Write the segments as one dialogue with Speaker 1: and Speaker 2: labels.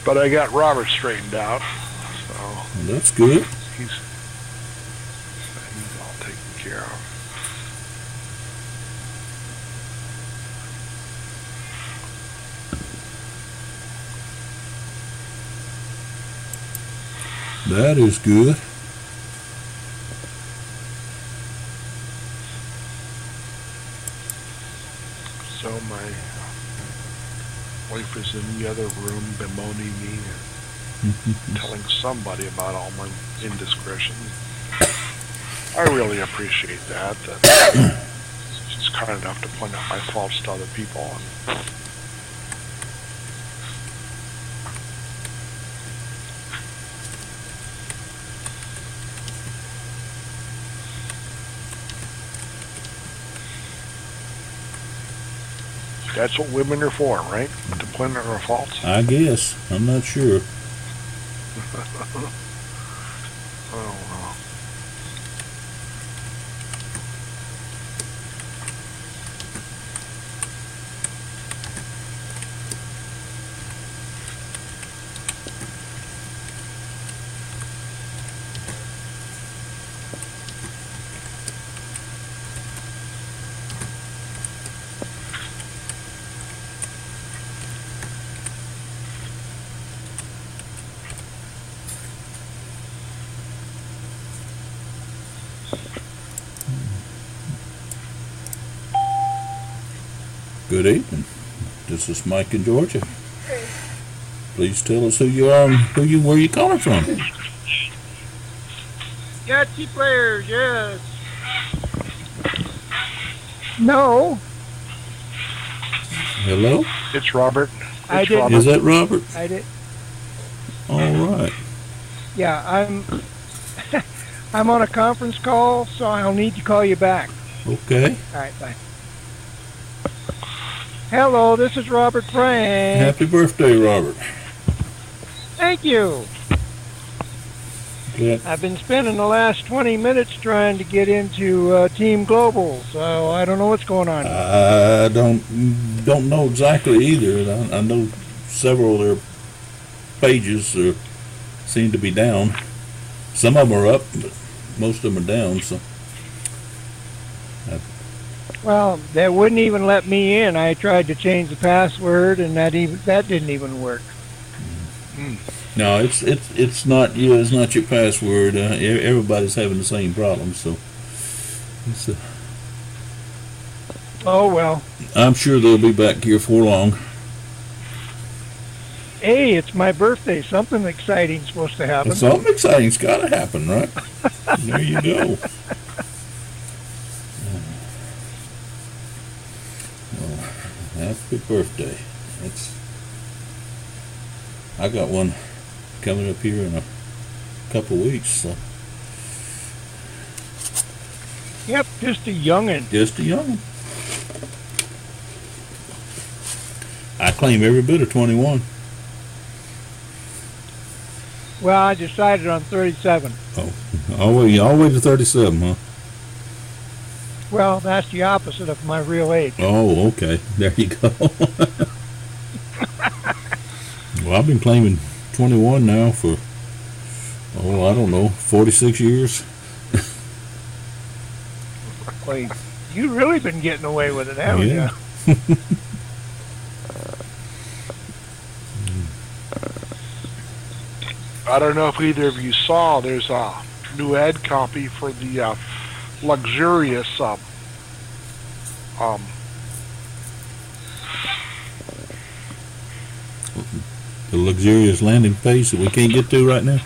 Speaker 1: But I got Robert straightened out, so
Speaker 2: Well, that's good.
Speaker 1: he's all taken care of.
Speaker 2: That is good.
Speaker 1: So my wife is in the other room bemoaning me and telling somebody about all my indiscretions. I really appreciate that she's kind enough to point out my faults to other people. And that's what women are for, right? To point out our faults.
Speaker 2: I guess. I'm not sure.
Speaker 1: Oh, well.
Speaker 2: Good evening. This is Mike in Georgia. Please tell us who you are and where you calling from.
Speaker 3: Yahtzee players, yes. No.
Speaker 2: Hello?
Speaker 1: It's Robert.
Speaker 3: I did.
Speaker 2: Is that Robert?
Speaker 3: I did.
Speaker 2: All right.
Speaker 3: Yeah, I'm on a conference call, so I'll need to call you back.
Speaker 2: Okay.
Speaker 3: All right, bye. Hello, this is Robert Frank.
Speaker 2: Happy birthday, Robert.
Speaker 3: Thank you.
Speaker 2: Yeah.
Speaker 3: I've been spending the last 20 minutes trying to get into Team Global, so I don't know what's going on.
Speaker 2: I don't know exactly either. I know several of their pages seem to be down. Some of them are up, but most of them are down. So.
Speaker 3: Well, they wouldn't even let me in. I tried to change the password, and that didn't even work.
Speaker 2: No, it's not you. It's not your password. Everybody's having the same problem. So,
Speaker 3: oh well.
Speaker 2: I'm sure they'll be back here for long.
Speaker 3: Hey, it's my birthday. Something exciting's supposed to happen.
Speaker 2: Something exciting's got to happen, right? There you go. Happy birthday. I got one coming up here in a couple weeks. So.
Speaker 3: Yep, just a youngin'.
Speaker 2: Just a youngin'. I claim every bit of 21.
Speaker 3: Well, I decided on 37.
Speaker 2: Oh, all the way to 37, huh?
Speaker 3: Well, that's the opposite of my real age.
Speaker 2: Oh, okay. There you go. Well, I've been claiming 21 now for, I don't know, 46 years.
Speaker 3: Well, you've really been getting away with it, haven't
Speaker 2: you?
Speaker 1: I don't know if either of you saw, there's a new ad copy for the luxurious
Speaker 2: the luxurious landing page that we can't get to right now.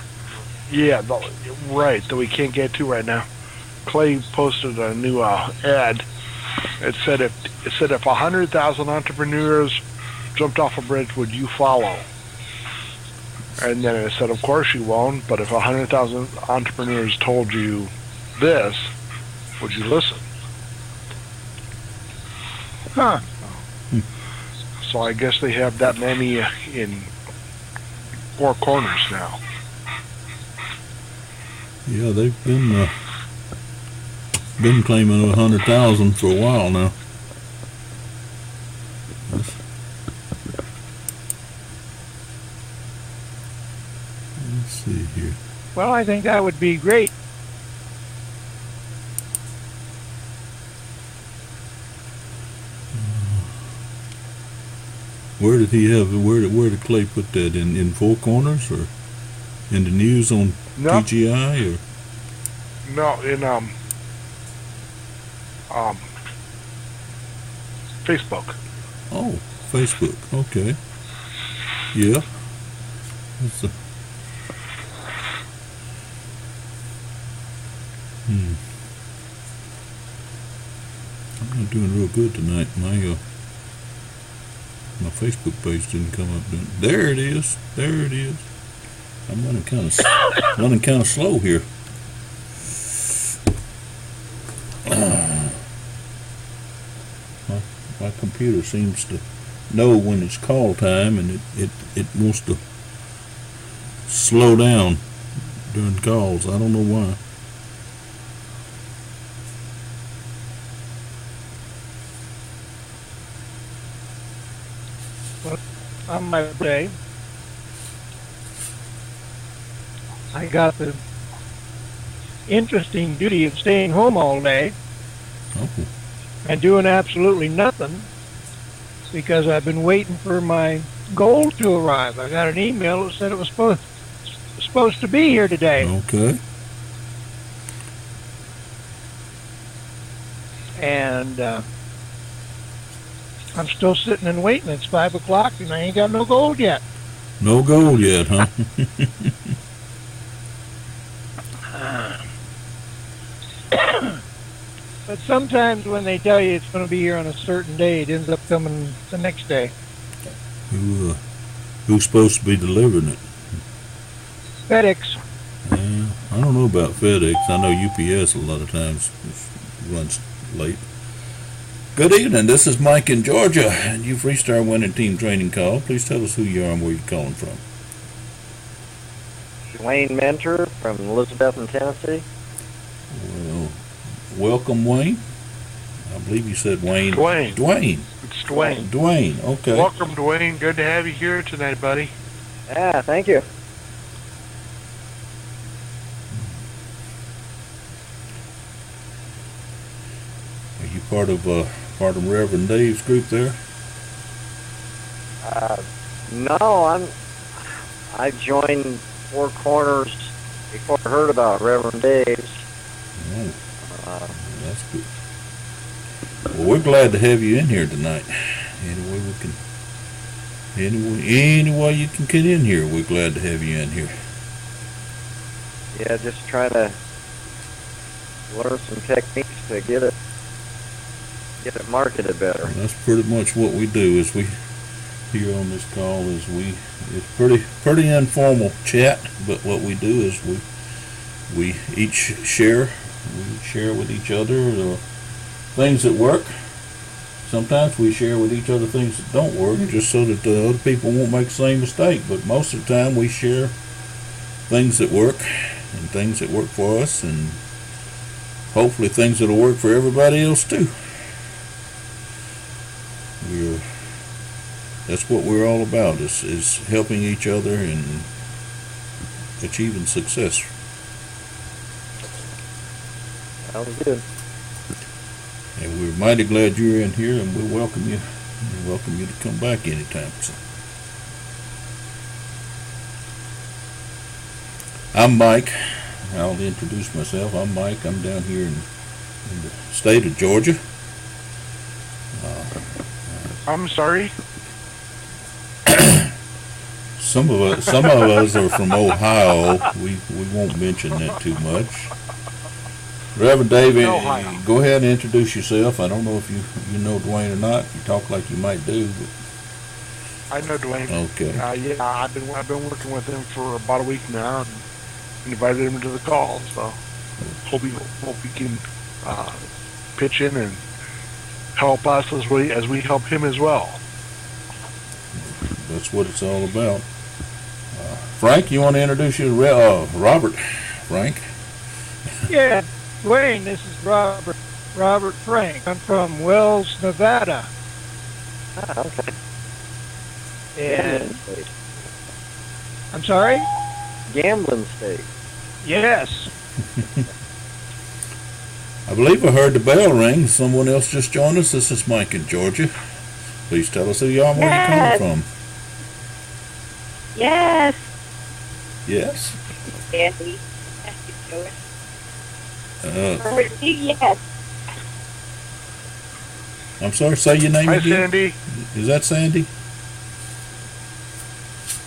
Speaker 1: Yeah, right, that we can't get to right now. Clay posted a new ad. It said if 100,000 entrepreneurs jumped off a bridge, would you follow? And then it said, of course you won't, but if 100,000 entrepreneurs told you this, would you listen?
Speaker 3: Huh.
Speaker 1: So I guess they have that many in four corners now.
Speaker 2: Yeah, they've been claiming 100,000 for a while now. see here.
Speaker 3: Well, I think that would be great.
Speaker 2: Where did he have? Where did Clay put that in Four Corners or in the news on
Speaker 1: No,
Speaker 2: TGI or?
Speaker 1: no, in Facebook.
Speaker 2: Oh, Facebook. Okay. Yeah. That's a, I'm not doing real good tonight. My Facebook page didn't come up. There it is. There it is. I'm running kind of slow here. My computer seems to know when it's call time, and it wants to slow down during calls. I don't know why.
Speaker 3: On my day, I got the interesting duty of staying home all day
Speaker 2: Oh,
Speaker 3: and doing absolutely nothing because I've been waiting for my gold to arrive. I got an email that said it was supposed to be here today,
Speaker 2: okay.
Speaker 3: and I'm still sitting and waiting. It's 5 o'clock and I ain't got no gold yet.
Speaker 2: No gold yet, huh?
Speaker 3: But sometimes when they tell you it's going to be here on a certain day, it ends up coming the next day.
Speaker 2: Who's supposed to be delivering it?
Speaker 3: FedEx.
Speaker 2: I don't know about FedEx. I know UPS a lot of times runs late. Good evening. This is Mike in Georgia, and you've reached our winning team training call. Please tell us who you are and where you're calling from.
Speaker 4: Wayne Mentor from Elizabethton, Tennessee.
Speaker 2: Well, welcome, Wayne. I believe you said Wayne.
Speaker 1: Dwayne.
Speaker 2: Dwayne.
Speaker 1: It's Dwayne.
Speaker 2: Dwayne. Okay.
Speaker 1: Welcome, Dwayne. Good to have you here tonight, buddy.
Speaker 4: Yeah, thank you.
Speaker 2: Are you part of Reverend Dave's group there?
Speaker 4: No, I joined Four Corners before I heard about Reverend Dave's.
Speaker 2: Oh, that's good. Well, we're glad to have you in here tonight. Any way you can get in here, we're glad to have you in here.
Speaker 4: Yeah, just trying to learn some techniques to get it marketed better.
Speaker 2: Well, that's pretty much what we do. Is we here on this call it's pretty informal chat, but what we do is we each share with each other things that work. Sometimes we share with each other things that don't work, just so that the other people won't make the same mistake. But most of the time, we share things that work and things that work for us, and hopefully things that'll work for everybody else too. That's what we're all about, is helping each other and achieving success.
Speaker 4: Sounds good.
Speaker 2: And we're mighty glad you're in here, and we'll welcome you. We welcome you to come back anytime. So. I'm Mike. I'll introduce myself. I'm Mike. I'm down here in the state of Georgia.
Speaker 1: I'm sorry.
Speaker 2: Some of us are from Ohio. We won't mention that too much. Reverend David, go ahead and introduce yourself. I don't know if you know Dwayne or not. You talk like you might do. But...
Speaker 1: I know Dwayne.
Speaker 2: Okay.
Speaker 1: Yeah, I've been working with him for about a week now, and invited him to the call. So hope he can pitch in and help us as we help him as well.
Speaker 2: That's what it's all about. Frank, you want to introduce you to Robert? Frank?
Speaker 3: Yeah, Dwayne, this is Robert Frank. I'm from Wells, Nevada.
Speaker 4: Ah, okay.
Speaker 3: And I'm sorry?
Speaker 4: gambling state.
Speaker 3: Yes.
Speaker 2: I believe I heard the bell ring. Someone else just joined us. This is Mike in Georgia. Please tell us who you are and where you're coming from.
Speaker 5: Yes.
Speaker 2: Yes.
Speaker 5: Andy. Yes.
Speaker 2: I'm sorry, say your name
Speaker 1: Hi,
Speaker 2: again.
Speaker 1: Sandy.
Speaker 2: Is that Sandy?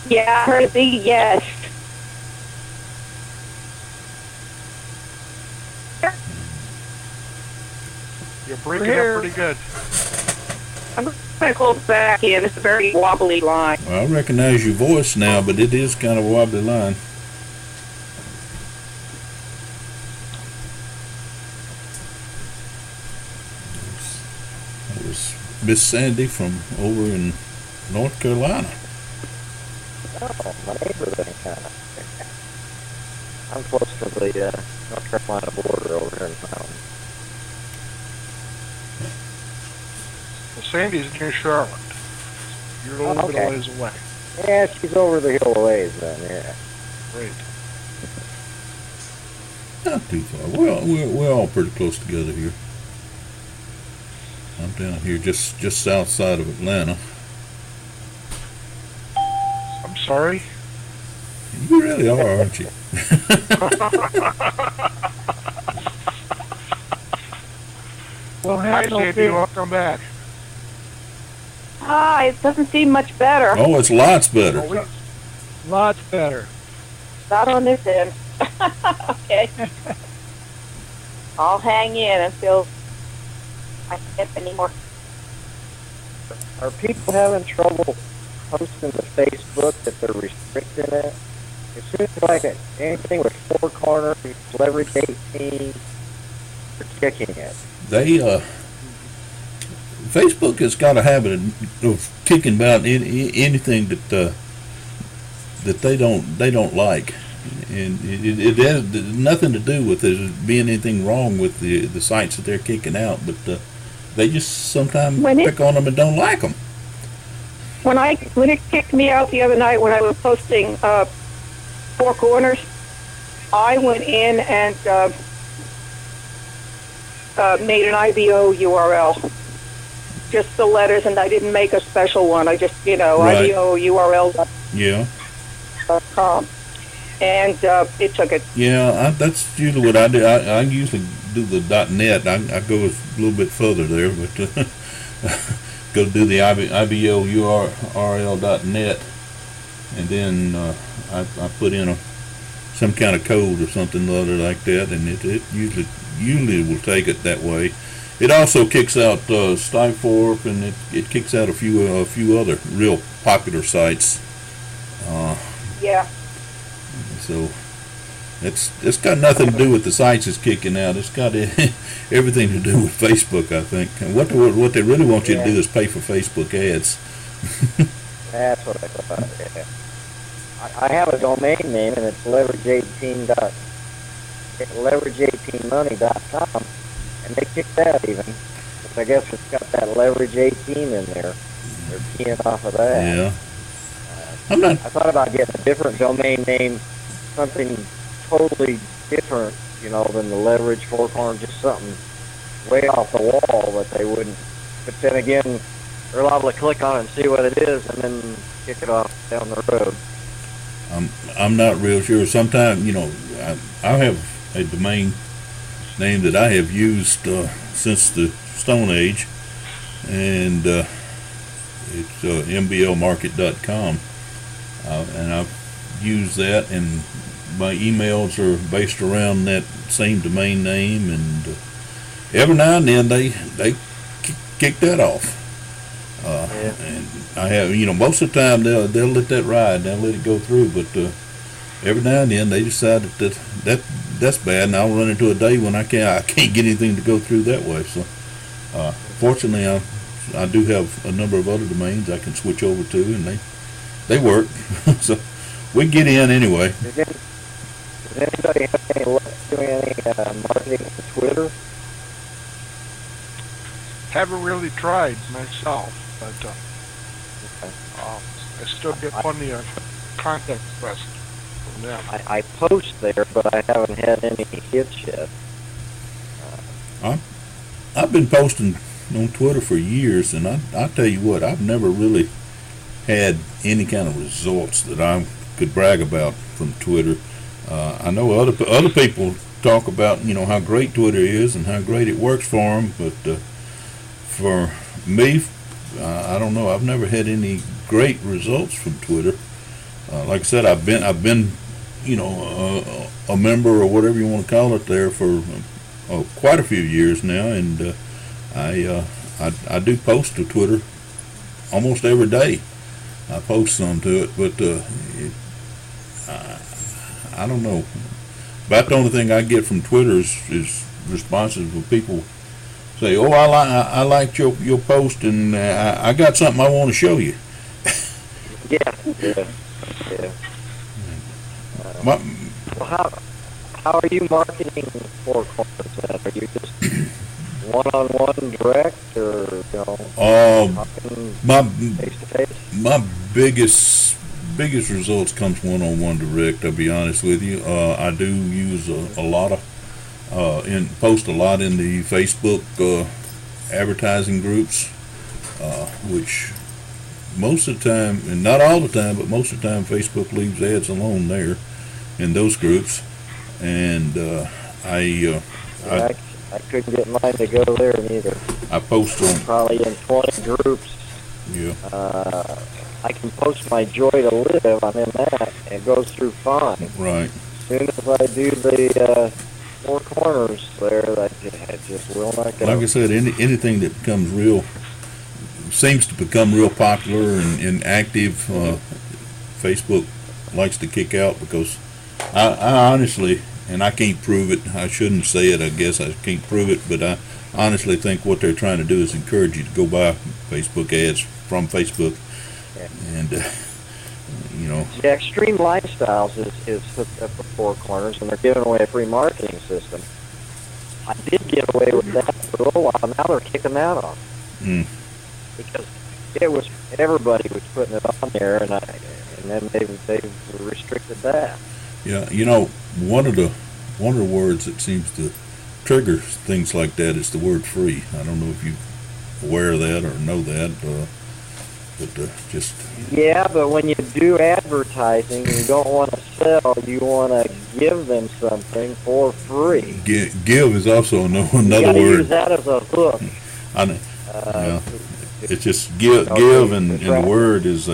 Speaker 5: Yeah, I heard the yes.
Speaker 1: You're breaking
Speaker 3: Here.
Speaker 1: up pretty good.
Speaker 5: I'm going to call back in. It's a very wobbly line.
Speaker 2: Well, I recognize your voice now, but it is kind of a wobbly line. That was Miss Sandy from over in North Carolina.
Speaker 4: Oh, my neighbor then, kind of. I'm close to the North Carolina border over here in the mountains.
Speaker 1: Well, Sandy's near Charlotte. You're a little bit
Speaker 4: okay.
Speaker 1: of ways away.
Speaker 4: Yeah, she's over the hill a ways then, yeah.
Speaker 1: Great.
Speaker 2: Not too far. We're all pretty close together here. I'm down here just south side of Atlanta.
Speaker 1: I'm sorry.
Speaker 2: You really are, aren't you?
Speaker 3: Well,
Speaker 1: Hi,
Speaker 3: have no
Speaker 1: Sandy.
Speaker 3: fear.
Speaker 1: Welcome back.
Speaker 5: Ah, it doesn't seem much better.
Speaker 2: Oh, it's lots better.
Speaker 1: Well, we,
Speaker 3: Lots better.
Speaker 5: Not on this end. Okay. I'll hang in until I can't anymore.
Speaker 4: Are people having trouble posting to Facebook that they're restricting it? It seems like anything with four corners, leverage 18, they're kicking it.
Speaker 2: They Facebook has got a habit of kicking about anything that they don't like, and it has nothing to do with there being anything wrong with the sites that they're kicking out, but they just sometimes pick on them and don't like them.
Speaker 5: When it kicked me out the other night when I was posting Four Corners, I went in and made an IBO URL, just the letters, and I didn't make a special one. I just,
Speaker 2: Right.
Speaker 5: IBO URL.com,
Speaker 2: Yeah,
Speaker 5: and it took it.
Speaker 2: yeah, that's usually what I do. I usually do the .net. I go a little bit further there, but go do the IBO URL.net, and then I put in some kind of code or something or other like that, and it usually will take it that way. It also kicks out Skyforp, and it kicks out a few other real popular sites.
Speaker 5: Yeah.
Speaker 2: So it's got nothing to do with the sites it's kicking out. It's got everything to do with Facebook, I think. And what they really want you to do is pay for Facebook ads.
Speaker 4: That's what I thought, yeah. I have a domain name, and it's leverage18money.com, and they kicked that even. But I guess it's got that leverage 18 in there. They're keying off of that.
Speaker 2: Yeah.
Speaker 4: I thought about getting a different domain name, something totally different, than the leverage four corner, just something way off the wall that they wouldn't. But then again, they're liable to click on it and see what it is, and then kick it off down the road.
Speaker 2: I'm not real sure. Sometimes, I have a domain name that I have used since the Stone Age, and it's mblmarket.com, and I've used that, and my emails are based around that same domain name, and every now and then they kick that off. And I have, most of the time they'll let that ride, they'll let it go through, but every now and then they decide that's bad, and I'll run into a day when I can't get anything to go through that way. So fortunately I do have a number of other domains I can switch over to, and they work. So we get in anyway.
Speaker 4: Does anybody have any luck doing any marketing on Twitter?
Speaker 1: haven't really tried myself, but I still get plenty of contact requests. Yeah.
Speaker 4: I post there, but I haven't had any hits yet.
Speaker 2: I've been posting on Twitter for years, and I tell you what, I've never really had any kind of results that I could brag about from Twitter. I know other people talk about how great Twitter is and how great it works for them, but for me, I don't know. I've never had any great results from Twitter. Like I said, I've been a member or whatever you want to call it there for quite a few years now, and I do post to Twitter almost every day. I post some to it, but I don't know. About the only thing I get from Twitter is responses when people say, "Oh, I liked your post, and I got something I want to show you."
Speaker 4: Yeah.
Speaker 2: My,
Speaker 4: Well, how are you marketing Four Corners then? Are you just one-on-one direct, or talking
Speaker 2: my
Speaker 4: face-to-face?
Speaker 2: my biggest results comes one-on-one direct. I'll be honest with you. I do use a lot of post a lot in the Facebook advertising groups, which most of the time, and not all the time, but most of the time, Facebook leaves ads alone there in those groups, and I
Speaker 4: couldn't get mine to go there neither.
Speaker 2: I post on
Speaker 4: probably in 20 groups.
Speaker 2: Yeah.
Speaker 4: I can post my joy to live. I'm in that. It goes through fine.
Speaker 2: Right.
Speaker 4: As soon as I do the Four Corners there, I just will not go.
Speaker 2: Like I said, anything that becomes seems to become real popular and active, Facebook likes to kick out, because I honestly, and I can't prove it, I shouldn't say it, I guess I can't prove it, but I honestly think what they're trying to do is encourage you to go buy Facebook ads from Facebook. Yeah. And
Speaker 4: Yeah, Extreme Lifestyles is hooked up with Four Corners, and they're giving away a free marketing system. I did get away with that for a little while. Now they're kicking that off. Because everybody was putting it on there, and then they've restricted that.
Speaker 2: Yeah, one of the words that seems to trigger things like that is the word free. I don't know if you're aware of that or know that, but just...
Speaker 4: Yeah, but when you do advertising, you don't want to sell, you want to give them something for free.
Speaker 2: Give is also another
Speaker 4: you
Speaker 2: word.
Speaker 4: Use that as a hook.
Speaker 2: I know. It's just give and the word is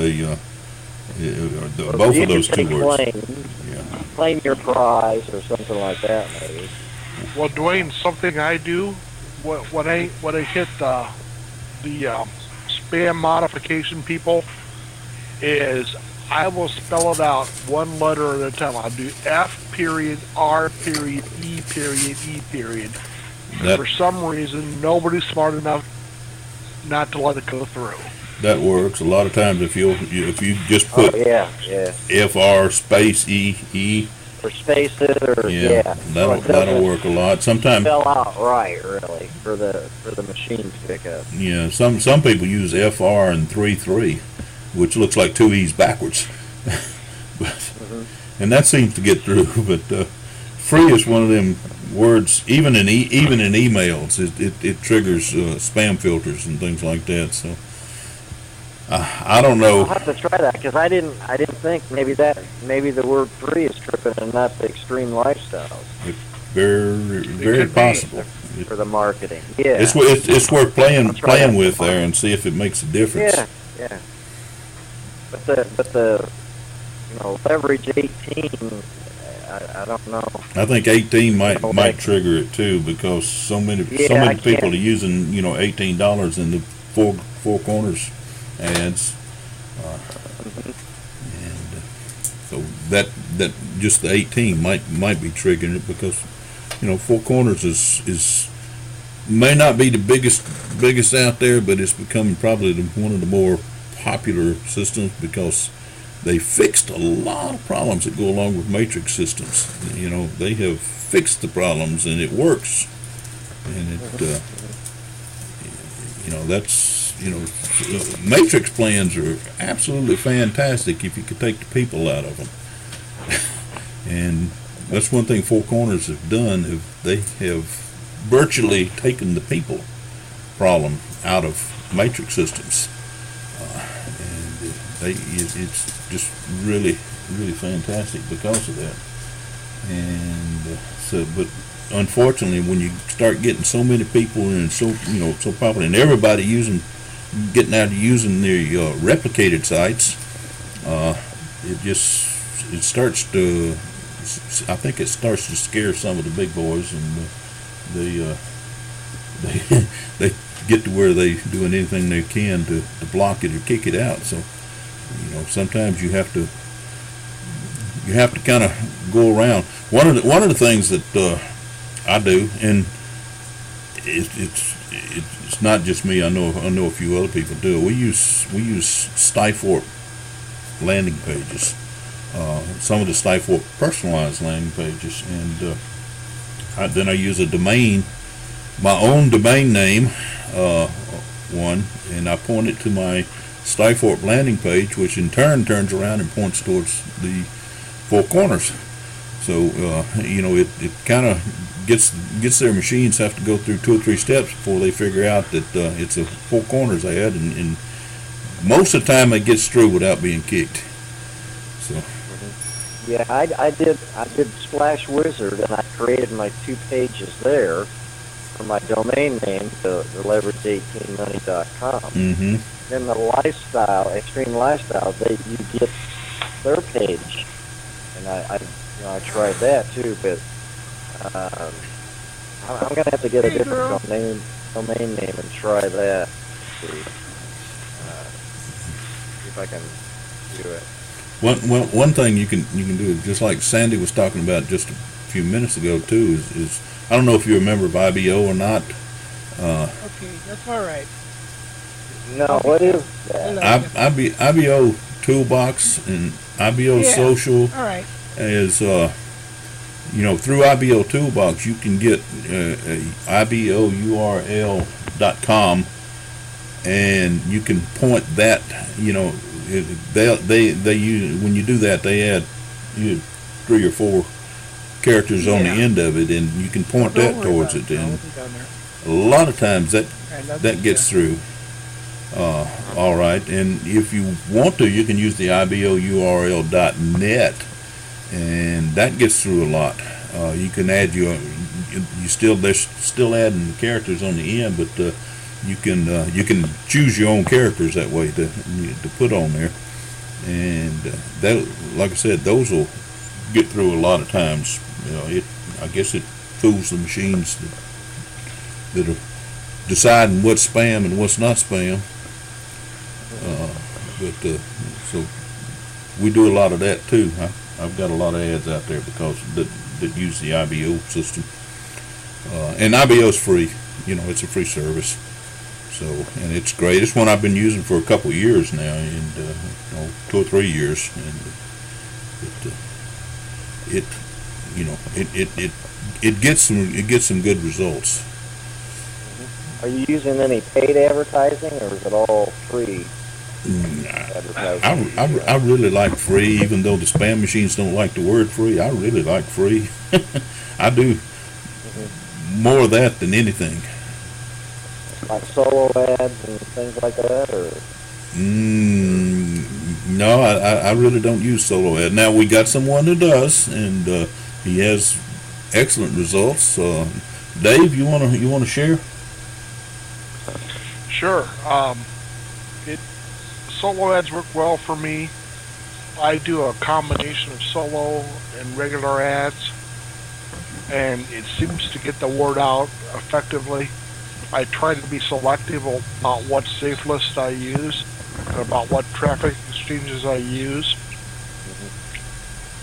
Speaker 2: both of those two words.
Speaker 4: Claim your prize or something like that, maybe.
Speaker 1: Well, Dwayne, something I do when I hit the spam modification people is I will spell it out one letter at a time. I'll do F period, R period, E period, E period. For some reason, nobody's smart enough not to let it go through.
Speaker 2: That works. A lot of times if you just put FR space E
Speaker 4: or spaces or
Speaker 2: that'll work a lot. Sometimes
Speaker 4: spell out right, really, for the machine to pick up.
Speaker 2: Yeah, some people use FR and 3 which looks like two E's backwards. And that seems to get through, but free is one of them words, even in emails, it triggers spam filters and things like that. So I don't know.
Speaker 4: I'll have to try that, because I didn't think maybe the word free is tripping and not the Extreme Lifestyles.
Speaker 2: It's very possible
Speaker 4: for the marketing. Yeah,
Speaker 2: it's worth playing with there and see if it makes a difference.
Speaker 4: Yeah. But the leverage 18. I don't know. I
Speaker 2: think 18 might trigger it too, because so many people are using $18 in the four corners ads, and so that just the 18 might be triggering it, because Four Corners is may not be the biggest out there, but it's becoming probably one of the more popular systems, because they fixed a lot of problems that go along with matrix systems. They have fixed the problems, and it works. And matrix plans are absolutely fantastic if you could take the people out of them. And that's one thing Four Corners have done. They have virtually taken the people problem out of matrix systems, and it's just really fantastic because of that. And but unfortunately, when you start getting so many people and so popular, and everybody getting out of using their replicated sites, it starts to. I think it starts to scare some of the big boys, and they get to where they doing anything they can to block it or kick it out. So sometimes you have to kind of go around. One of the things that I do, and it's not just me. I know a few other people do it. We use Stifort landing pages. Some of the Stifort personalized landing pages, and then I use my own domain name, one, and I point it to my Stifort landing page, which in turn turns around and points towards the Four Corners. So it kind of gets their machines have to go through 2 or 3 steps before they figure out that it's a Four Corners ad, and most of the time it gets through without being kicked. So.
Speaker 4: Yeah, I did Splash Wizard, and I created my 2 pages there for my domain name, the leverage18money.com.
Speaker 2: Mm-hmm.
Speaker 4: Then the Extreme Lifestyle, you get their page, and I tried that too, but I'm gonna have to get a different domain name and try that. See if I can do it.
Speaker 2: One thing you can do, just like Sandy was talking about just a few minutes ago too, is I don't know if you remember of IBO or not.
Speaker 3: Okay, that's all right.
Speaker 4: No, what is that?
Speaker 2: IBO Toolbox and IBO Social.
Speaker 3: All right.
Speaker 2: Is through IBO Toolbox you can get IBOURL.com, and you can point that. They use, when you do that, they add 3 or 4 characters on the end of it, and you can point that towards it. And a lot of times that gets through. All right, and if you want to, you can use the IBOURL.net, and that gets through a lot. You can add they're still adding the characters on the end, but you can choose your own characters that way to put on there, and that, like I said, those will get through a lot of times. I guess it fools the machines that are deciding what's spam and what's not spam. So we do a lot of that too. I've got a lot of ads out there because that use the IBO system, and IBO is free. It's a free service. So, and it's great. It's one I've been using for a couple of years now, and 2 or 3 years, and it gets some good results.
Speaker 4: Are you using any paid advertising, or is it all free?
Speaker 2: I really like free, even though the spam machines don't like the word free. I really like free. I do more of that than anything.
Speaker 4: Like solo ads and things like that, or?
Speaker 2: No, I really don't use solo ad. Now we got someone that does, and he has excellent results. Dave, you wanna share?
Speaker 1: Sure. Solo ads work well for me. I do a combination of solo and regular ads, and it seems to get the word out effectively. I try to be selective about what safe lists I use and about what traffic exchanges I use.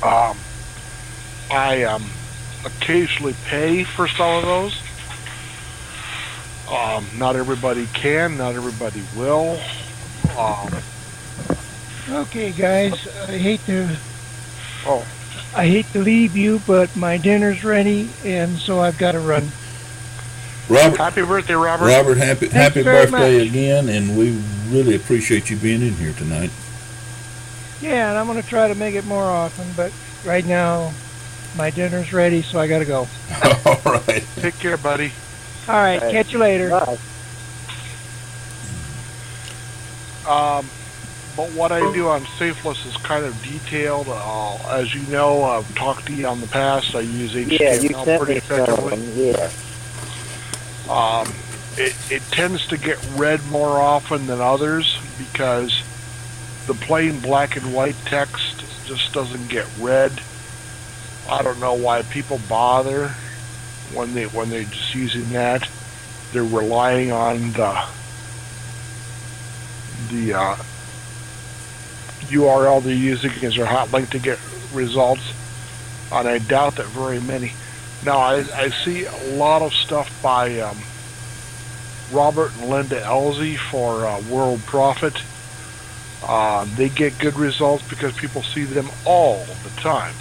Speaker 1: I occasionally pay for some of those. Not everybody can, not everybody will.
Speaker 3: Okay, guys, I hate to leave you, but my dinner's ready, and so I've got to run.
Speaker 2: Robert,
Speaker 1: happy birthday, Robert.
Speaker 2: Robert, happy birthday
Speaker 3: much.
Speaker 2: again, and we really appreciate you being in here tonight.
Speaker 3: Yeah, and I'm going to try to make it more often, but right now My dinner's ready, so I got to go.
Speaker 2: All right.
Speaker 1: Take care, buddy.
Speaker 3: All right,
Speaker 4: Hey.
Speaker 3: catch you later.
Speaker 4: Bye.
Speaker 1: But what I do on Safeless is kind of detailed. As you know, I've talked to you on the past. I use
Speaker 4: Yeah, you
Speaker 1: HTML
Speaker 4: sent
Speaker 1: pretty
Speaker 4: me some of
Speaker 1: effectively.
Speaker 4: them. Yeah.
Speaker 1: It tends to get read more often than others because the plain black and white text just doesn't get read. I don't know why people bother when they're just using that. They're relying on the URL they're using as their hot link to get results, and I doubt that very many. Now I see a lot of stuff by Robert and Linda Elzey for World Profit. They get good results because people see them all the time.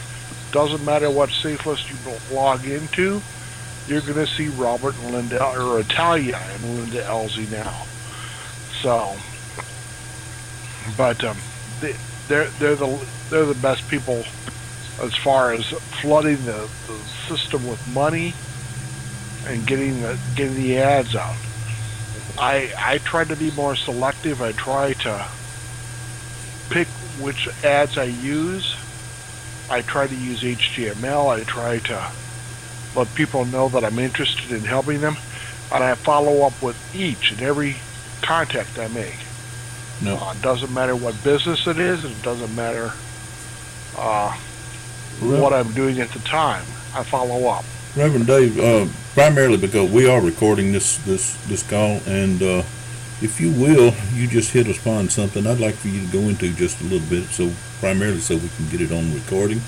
Speaker 1: Doesn't matter what safe list you log into, you're going to see Robert and Linda, or Italia and Linda Elzey now. So, but they're the best people as far as flooding the system with money and getting the ads out. I try to be more selective. I try to pick which ads I use. I try to use HTML. I try to let people know that I'm interested in helping them, and I follow up with each and every contact I make.
Speaker 2: No.
Speaker 1: It doesn't matter what business it is, and it doesn't matter what I'm doing at the time. I follow up.
Speaker 2: Reverend Dave, primarily because we are recording this call, and if you will, you just hit us upon something I'd like for you to go into just a little bit, primarily so we can get it on recording,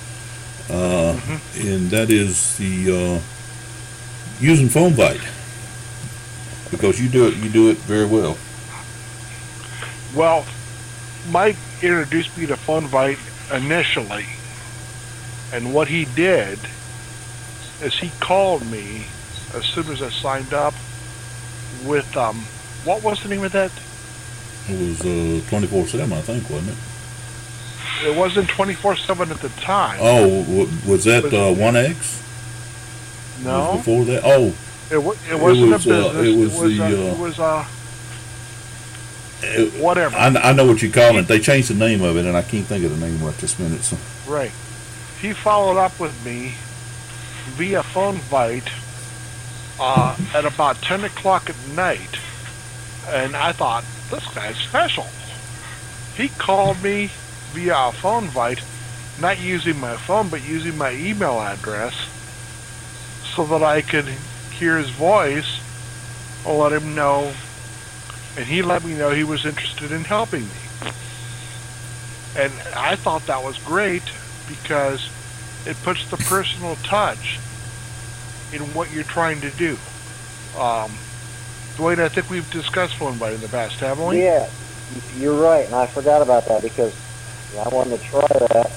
Speaker 2: and that is the using PhoneBite, because you do it very well.
Speaker 1: Well, Mike introduced me to PhoneBite initially, and what he did is he called me as soon as I signed up with what was the name of that?
Speaker 2: It was 24/7, I think, wasn't it?
Speaker 1: It wasn't 24/7 at the time.
Speaker 2: Oh, was that 1X?
Speaker 1: No,
Speaker 2: Was before that. Oh,
Speaker 1: it wasn't
Speaker 2: was,
Speaker 1: a business. Whatever.
Speaker 2: I know what you call it. They changed the name of it, and I can't think of the name right this minute. So.
Speaker 1: Right. He followed up with me via PhoneBite at about 10 o'clock at night, and I thought, this guy's special. He called me via PhoneBite, not using my phone, but using my email address, so that I could hear his voice or let him know, and he let me know he was interested in helping me. And I thought that was great because it puts the personal touch in what you're trying to do. Dwayne, I think we've discussed PhoneBite in the past, haven't we?
Speaker 4: Yeah, you're right, and I forgot about that because I wanted to try that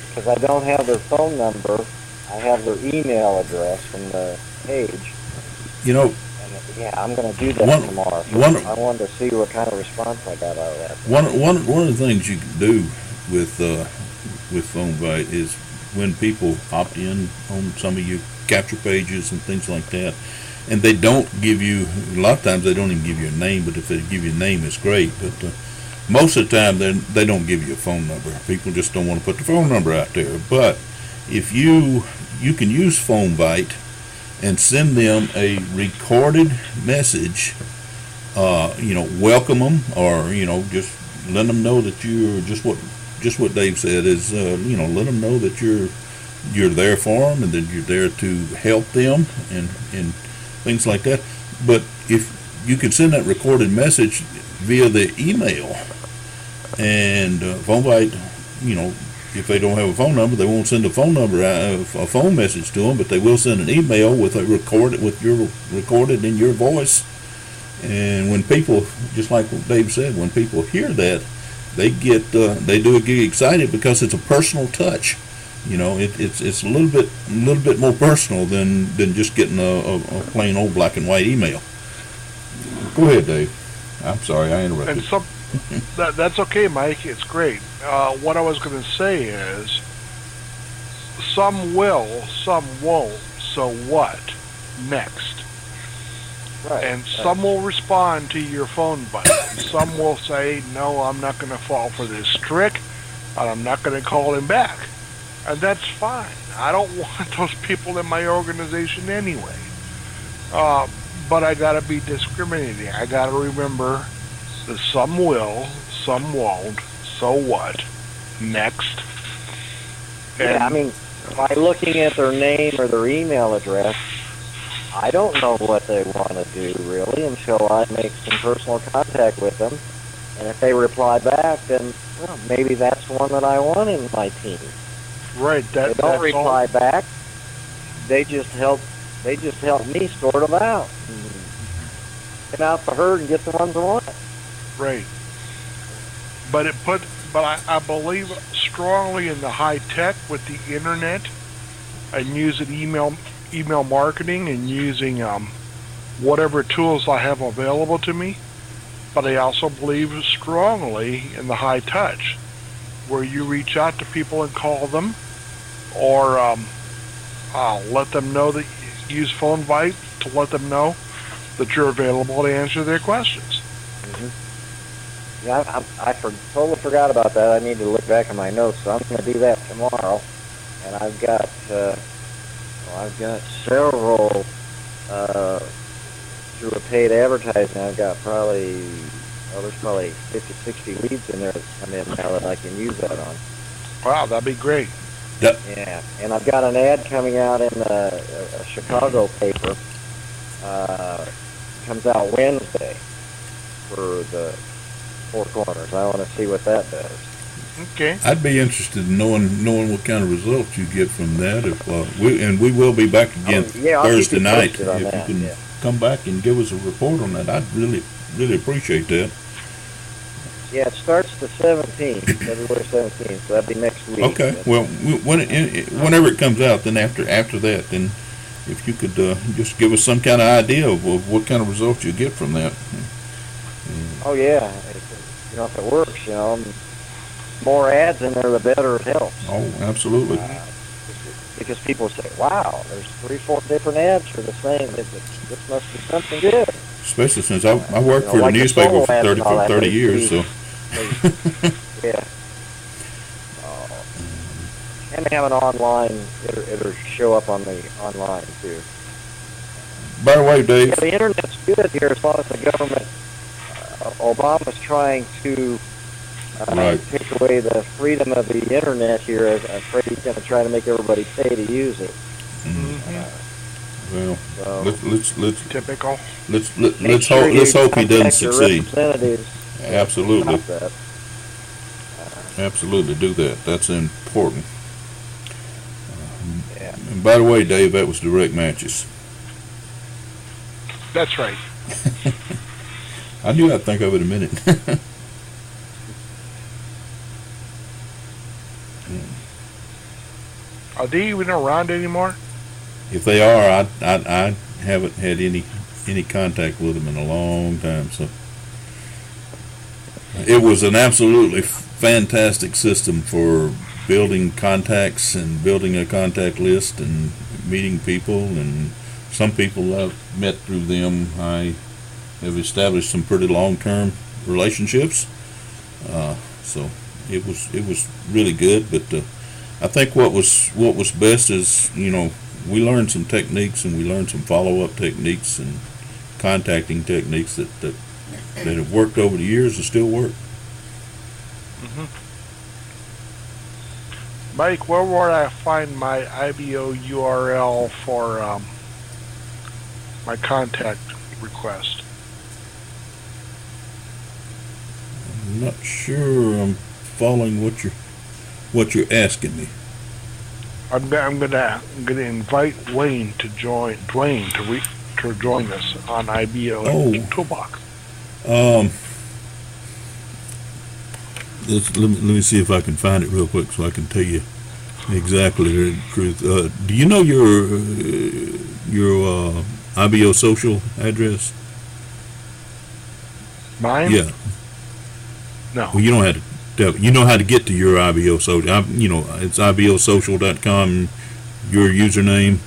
Speaker 4: because I don't have their phone number. I have their email address from the page.
Speaker 2: You know,
Speaker 4: And yeah, I'm going to do that tomorrow. So I wanted to see what kind of response I got out of that.
Speaker 2: one of the things you can do with PhoneBite is when people opt in on some of your capture pages and things like that, and they don't give you, a lot of times they don't even give you a name, but if they give you a name, it's great. But most of the time, they don't give you a phone number. People just don't want to put the phone number out there. But if you can use PhoneBite and send them a recorded message, welcome them, or just let them know that you're just what Dave said is, let them know that you're there for them and that you're there to help them and things like that. But if you can send that recorded message via the email, and PhoneBite, if they don't have a phone number, they won't send a phone message to them, but they will send an email with recorded in your voice. And when people, just like what Dave said, when people hear that, they do get excited because it's a personal touch. It's a little bit more personal than just getting a plain old black and white email. Go ahead, Dave. I'm sorry I interrupted.
Speaker 1: And that's okay, Mike. It's great. What I was going to say is, some will, some won't. So what? Next.
Speaker 4: Right.
Speaker 1: And some will respond to your phone button. Some will say, no, I'm not going to fall for this trick, and I'm not going to call him back. And that's fine. I don't want those people in my organization anyway. But I got to be discriminating. I got to remember that some will, some won't. So what? Next. And
Speaker 4: Yeah, I mean, by looking at their name or their email address, I don't know what they want to do, really, until I make some personal contact with them. And if they reply back, then well, maybe that's one that I want in my team.
Speaker 1: right,
Speaker 4: They don't reply back. They just help me sort them out. Get out the herd and get the ones I want.
Speaker 1: Right. But I believe strongly in the high tech with the internet and using email marketing and using whatever tools I have available to me. But I also believe strongly in the high touch, where you reach out to people and call them, or let them know that you use phone bite to let them know that you're available to answer their questions.
Speaker 4: Mm-hmm. Yeah, I totally forgot about that. I need to look back at my notes, so I'm going to do that tomorrow. And I've got several through a paid advertising. I've got there's probably 50, 60 leads in there that come in now that I can use that on.
Speaker 1: Wow, that'd be great.
Speaker 2: Yep.
Speaker 4: Yeah, and I've got an ad coming out in a Chicago paper. Comes out Wednesday for the Four Corners. I want to see what that does.
Speaker 1: Okay.
Speaker 2: I'd be interested in knowing what kind of results you get from that. If we will be back again Thursday night. If you can come back and give us a report on that, I'd really appreciate that.
Speaker 4: Yeah, it starts the 17th, February 17th. So that'd be next week.
Speaker 2: Okay. Well, whenever it comes out, then after that, then if you could just give us some kind of idea of what kind of results you get from that.
Speaker 4: Oh yeah, if it works, more ads in there, the better it helps.
Speaker 2: Oh, absolutely.
Speaker 4: Because people say, "Wow, there's 3-4 different ads for the same. This must be something good."
Speaker 2: Especially since I worked for the newspaper for 30 years, so.
Speaker 4: Yeah. And they have an online. It'll show up on the online too.
Speaker 2: By the way, Dave.
Speaker 4: Yeah, the internet's good here as long as the government. Obama's trying to take away the freedom of the internet here. I'm afraid he's going to try to make everybody pay to use it.
Speaker 2: Well,
Speaker 4: so,
Speaker 2: let's
Speaker 1: typical.
Speaker 2: Let's hope he doesn't succeed. Absolutely. Absolutely, do that. That's important. And by the way, Dave, that was direct matches.
Speaker 1: That's right.
Speaker 2: I knew I'd think of it in a minute.
Speaker 1: Are they even around anymore?
Speaker 2: If they are, I haven't had any contact with them in a long time. So it was an absolutely fantastic system for building contacts and building a contact list and meeting people. And some people I've met through them. I have established some pretty long-term relationships. So it was really good. But I think what was best is we learned some techniques and we learned some follow-up techniques and contacting techniques that have worked over the years and still work.
Speaker 1: Mike, where would I find my IBO URL for my contact request?
Speaker 2: I'm not sure I'm following what you're asking me.
Speaker 1: I'm gonna invite Dwayne to join us on IBO Toolbox.
Speaker 2: Let me see if I can find it real quick so I can tell you exactly the truth. Do you know your IBO social address?
Speaker 1: Mine?
Speaker 2: Yeah.
Speaker 1: No.
Speaker 2: Well, you don't have to You know how to get to your IBO social. It's ibosocial.com, your username,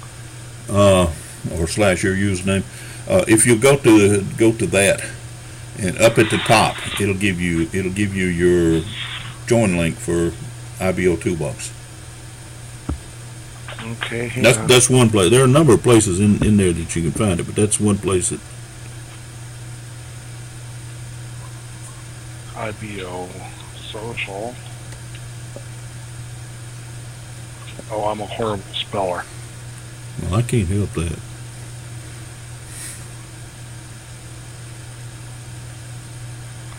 Speaker 2: or slash your username. If you go to that, and up at the top, it'll give you your join link for IBO Toolbox.
Speaker 1: Okay.
Speaker 2: That's one place. There are a number of places in there that you can find it, but that's one place that.
Speaker 1: IBO social. Oh, I'm a horrible speller.
Speaker 2: Well, I can't help that.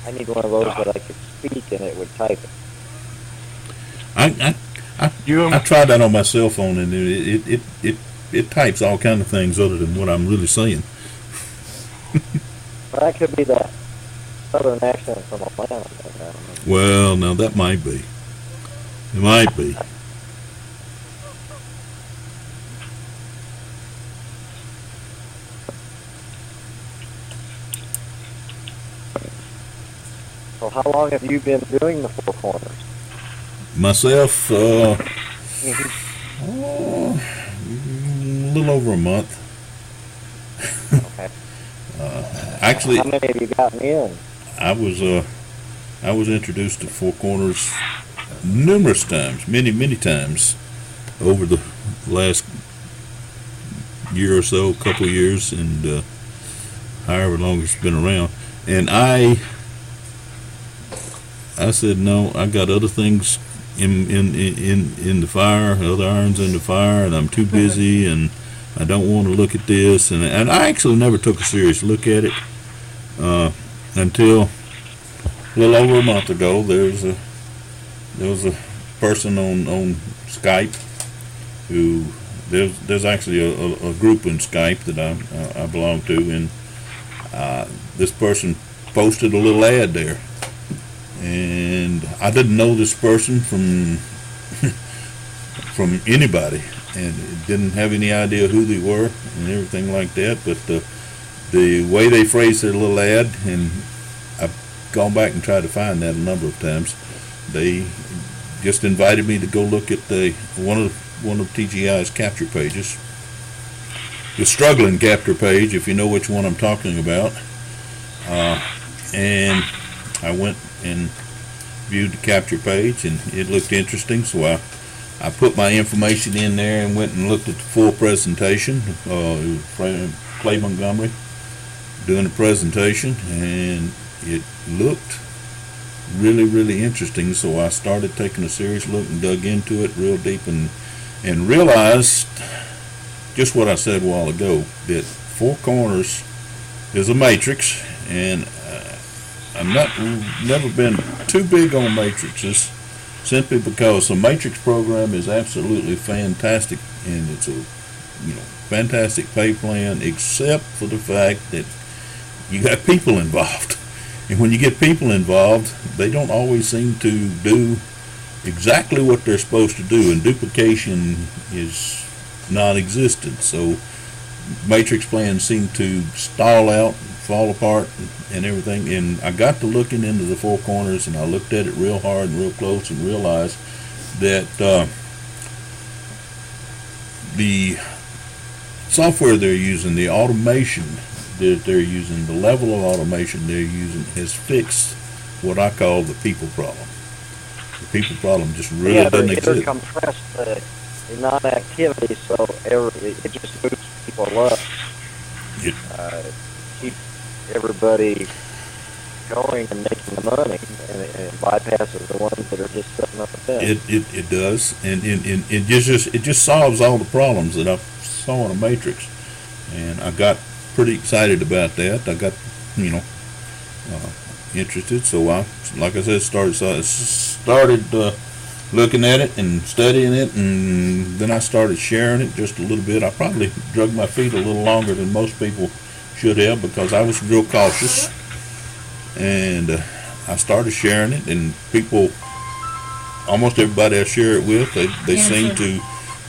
Speaker 4: I need one of those that I could speak and it would type it.
Speaker 2: I tried that on my cell phone, and it types all kind of things other than what I'm really saying.
Speaker 4: Well, that could be the southern accent from Atlanta.
Speaker 2: Well, now that might be. It might be.
Speaker 4: So how long have you been doing the Four Corners?
Speaker 2: Myself, a little over a month.
Speaker 4: Okay.
Speaker 2: Actually,
Speaker 4: how many have you gotten in?
Speaker 2: I was introduced to Four Corners numerous times, many times, over the last year or so, couple of years, and however long it's been around. And I said, no, I got other things in the fire, other irons in the fire, and I'm too busy, and I don't want to look at this. And I actually never took a serious look at it until a little over a month ago. There was a person on Skype who there's actually a group in Skype that I belong to, and this person posted a little ad there. And I didn't know this person from anybody, and didn't have any idea who they were and everything like that. But the way they phrased their little ad, and I've gone back and tried to find that a number of times. They just invited me to go look at one of TGI's capture pages, the struggling capture page, if you know which one I'm talking about. And I went and viewed the capture page, and it looked interesting, so I put my information in there and went and looked at the full presentation. It was Clay Montgomery doing the presentation, and it looked really interesting, so I started taking a serious look and dug into it real deep, and realized just what I said a while ago, that Four Corners is a matrix, and I've never been too big on matrices, simply because the matrix program is absolutely fantastic, and it's a fantastic pay plan, except for the fact that you got people involved, and when you get people involved, they don't always seem to do exactly what they're supposed to do, and duplication is non-existent. So matrix plans seem to stall out, fall apart, and everything. And I got to looking into the Four Corners, and I looked at it real hard and real close, and realized that the software they're using, the automation that they're using, the level of automation they're using, has fixed what I call the people problem. The people problem just really doesn't exist.
Speaker 4: Yeah, compress the non-activity, so it just moves people up. Keep everybody going and making the money, and it bypasses the ones that are just setting up a bed.
Speaker 2: It does, and it just solves all the problems that I saw in a matrix, and I got pretty excited about that. I got interested, so I, like I said, started looking at it and studying it, and then I started sharing it just a little bit. I probably drug my feet a little longer than most people should have, because I was real cautious, and I started sharing it, and people, almost everybody I share it with, they seem to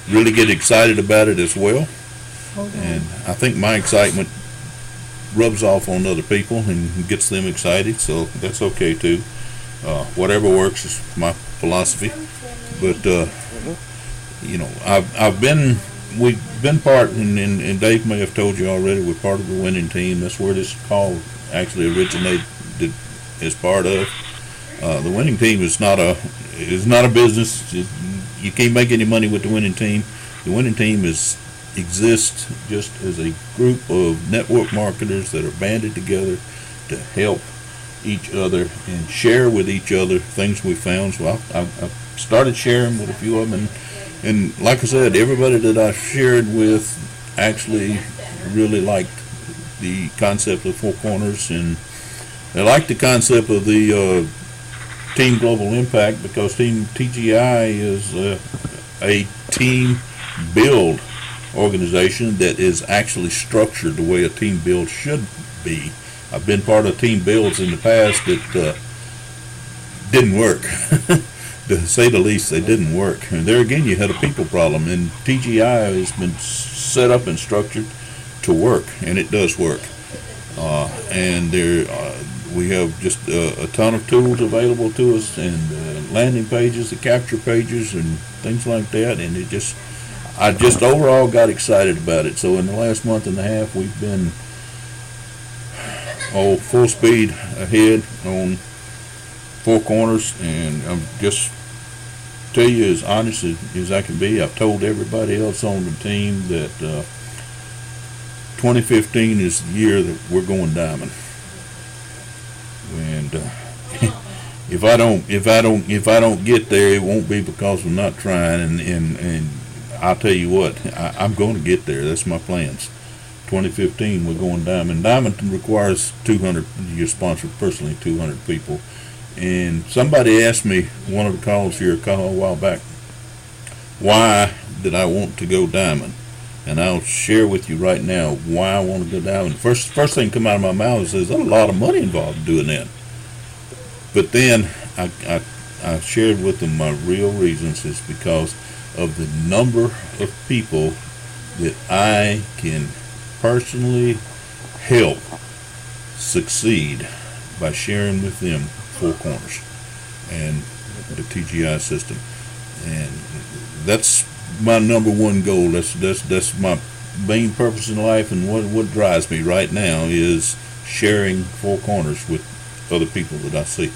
Speaker 2: really get excited about it as well. And I think my excitement rubs off on other people and gets them excited, so that's okay too. Whatever works is my philosophy. But we've been part, and Dave may have told you already, we're part of the winning team. That's where this call actually originated as part of. The winning team is not a business. You can't make any money with the winning team. The winning team exists just as a group of network marketers that are banded together to help each other and share with each other things we found. So I started sharing with a few of them, and like I said, everybody that I shared with actually really liked the concept of Four Corners, and they liked the concept of the Team Global Impact, because Team TGI is a team build organization that is actually structured the way a team build should be. I've been part of team builds in the past that didn't work. To say the least, they didn't work. And there again, you had a people problem, and TGI has been set up and structured to work, and it does work. And we have just a ton of tools available to us, and landing pages, the capture pages, and things like that. And I just overall got excited about it. So in the last month and a half, we've been full speed ahead on Four Corners, and I'm just tell you as honest as I can be. I've told everybody else on the team that 2015 is the year that we're going diamond. And if I don't get there, it won't be because I'm not trying. And I'll tell you what, I'm going to get there. That's my plans. 2015, we're going diamond. Diamond requires 200. You're sponsored personally, 200 people. And somebody asked me, one of the calls here a while back, why did I want to go diamond? And I'll share with you right now why I want to go diamond. First thing come out of my mouth is there's a lot of money involved in doing that. But then I shared with them my real reasons is because of the number of people that I can personally help succeed by sharing with them Four Corners and the TGI system. And that's my number one goal. That's my main purpose in life, and what drives me right now is sharing Four Corners with other people that I see.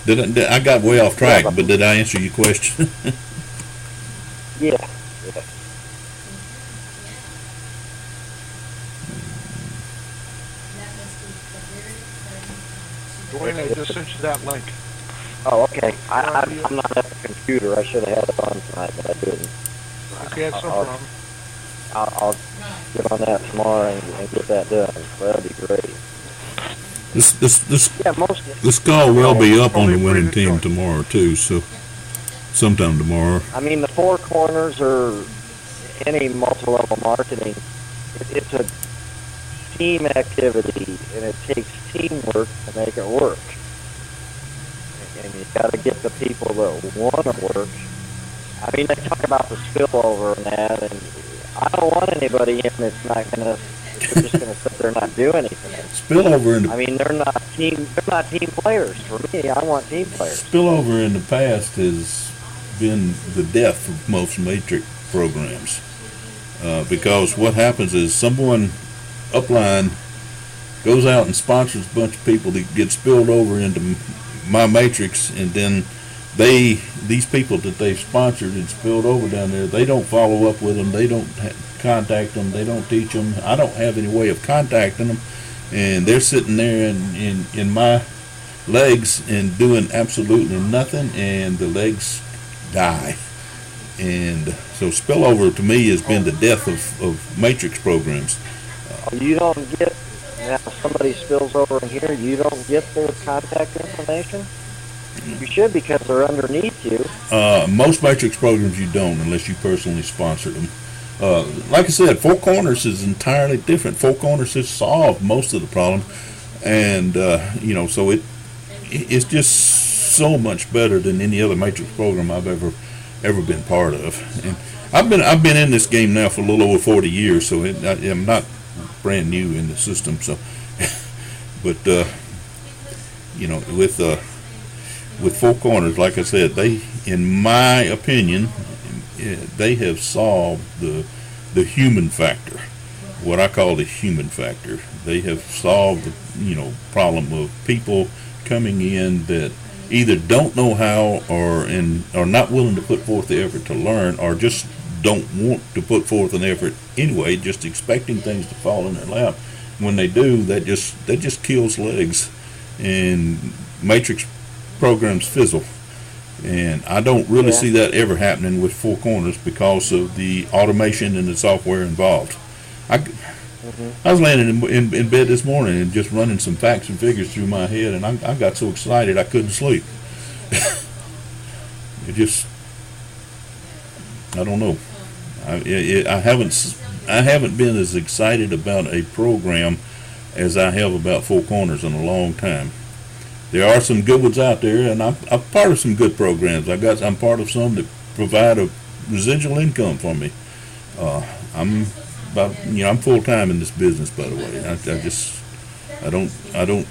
Speaker 2: I got way off track, but did I answer your question?
Speaker 4: Yeah.
Speaker 1: Dwayne, I just sent you that link.
Speaker 4: Oh, okay. I'm not at the computer. I should have had it on tonight, but I didn't.
Speaker 1: Okay, that's no problem.
Speaker 4: I'll get on that tomorrow and get that done. That'd be great.
Speaker 2: This call will be up on the winning team tomorrow too. So sometime tomorrow.
Speaker 4: I mean, the Four Corners or any multi-level marketing, it's a team activity, and it takes teamwork to make it work. And you got to get the people that want to work. I mean, they talk about the spillover and that, and I don't want anybody in that's not going to. They're just going to sit there and not do anything.
Speaker 2: Spillover.
Speaker 4: I mean, they're not team players. For me, I want team players.
Speaker 2: Spillover in the past has been the death of most matrix programs, because what happens is someone upline goes out and sponsors a bunch of people that get spilled over into my matrix, and then these people that they've sponsored and spilled over down there, they don't follow up with them, they don't contact them, they don't teach them. I don't have any way of contacting them, and they're sitting there in my legs and doing absolutely nothing, and the legs die. And so spillover to me has been the death of matrix programs.
Speaker 4: You don't get, now if somebody spills over in here, you don't get their contact information? You should, because they're underneath you.
Speaker 2: Most matrix programs you don't, unless you personally sponsor them. Like I said, Four Corners is entirely different. Four Corners has solved most of the problem, and so it's just so much better than any other matrix program I've ever been part of. And I've been in this game now for a little over 40 years, so I'm not brand new in the system. So, but with Four Corners, like I said, they, in my opinion, they have solved the human factor, what I call the human factor. They have solved the problem of people coming in that either don't know how or are not willing to put forth the effort to learn, or just don't want to put forth an effort anyway, just expecting things to fall in their lap. When they do, that just kills legs, and matrix programs fizzle. And I don't really see that ever happening with Four Corners because of the automation and the software involved. I was laying in bed this morning and just running some facts and figures through my head, and I got so excited I couldn't sleep. I don't know. I haven't been as excited about a program as I have about Four Corners in a long time. There are some good ones out there, and I'm part of some good programs. I'm part of some that provide a residual income for me. I'm full time in this business, by the way. I don't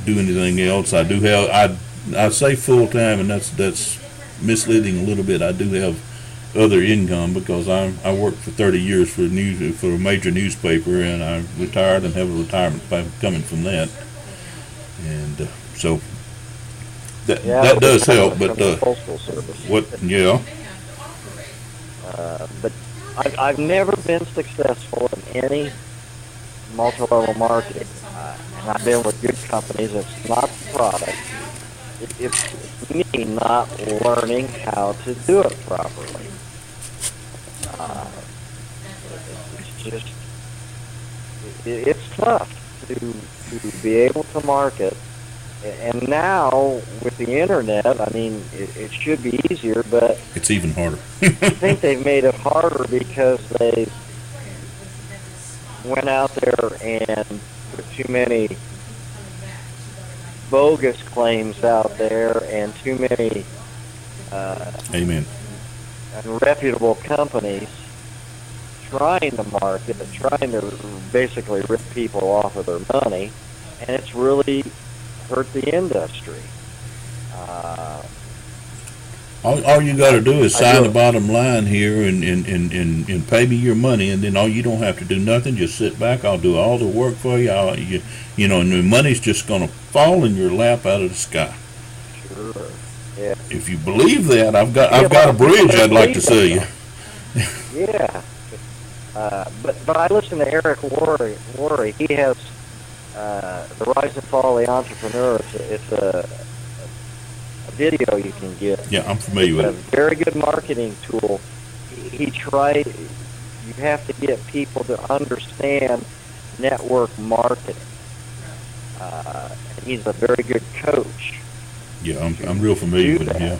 Speaker 2: do anything else. I say full time, and that's misleading a little bit. I do have other income because I worked for 30 years for a major newspaper, and I retired and have a retirement coming from that. And so that does help, but
Speaker 4: postal service. But I've never been successful in any multi-level marketing, and I've been with good companies. It's not the product; it's me not learning how to do it properly. It's tough to be able to market. And now, with the internet, I mean, it should be easier, but
Speaker 2: it's even harder.
Speaker 4: I think they've made it harder because they went out there and put too many bogus claims out there and too many
Speaker 2: Amen.
Speaker 4: unreputable companies trying to market, trying to basically rip people off of their money, and it's really hurt the industry.
Speaker 2: All you got to do is sign the bottom line here and pay me your money, and then you don't have to do nothing. Just sit back. I'll do all the work for you. And the money's just going to fall in your lap out of the sky.
Speaker 4: Sure. Yeah.
Speaker 2: If you believe that, I've got a bridge I'd like to sell you.
Speaker 4: Yeah. But I listen to Eric Worre. He has The Rise and Fall of the Entrepreneur. It's a video you can get.
Speaker 2: Yeah, I'm familiar with it.
Speaker 4: It's a very good marketing tool. You have to get people to understand network marketing. And he's a very good coach.
Speaker 2: Yeah, I'm real familiar with him, yeah.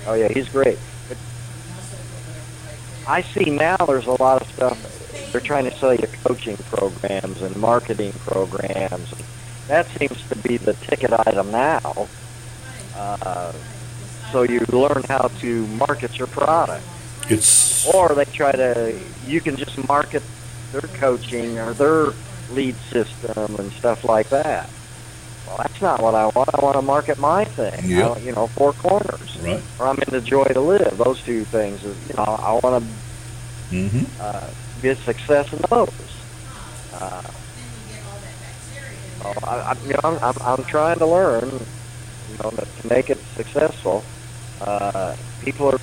Speaker 4: Oh, yeah, he's great. But I see now there's a lot of stuff. They're trying to sell you coaching programs and marketing programs. That seems to be the ticket item now. So you learn how to market your product. Or they you can just market their coaching or their lead system and stuff like that. Well, that's not what I want. I want to market my thing.
Speaker 2: Yep.
Speaker 4: Four Corners.
Speaker 2: Right.
Speaker 4: Or I'm into Joy to Live. Those two things. I want to be a success in those. I'm trying to learn, to make it successful. People are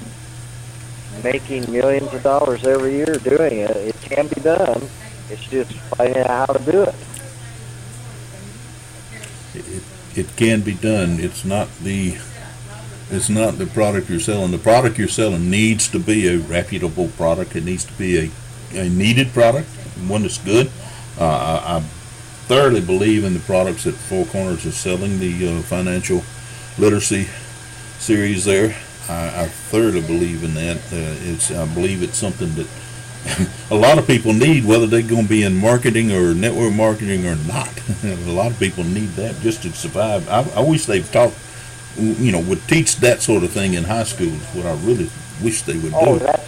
Speaker 4: making millions of dollars every year doing it. It can be done. It's just finding out how to do it.
Speaker 2: It can be done. It's not the product you're selling. The product you're selling needs to be a reputable product. It needs to be a needed product, one that's good. I thoroughly believe in the products that Four Corners is selling, the financial literacy series there. I thoroughly believe in that. I believe it's something that a lot of people need, whether they're going to be in marketing or network marketing or not. A lot of people need that just to survive. I wish they'd would teach that sort of thing in high schools. What I really wish they would do.
Speaker 4: Oh, that's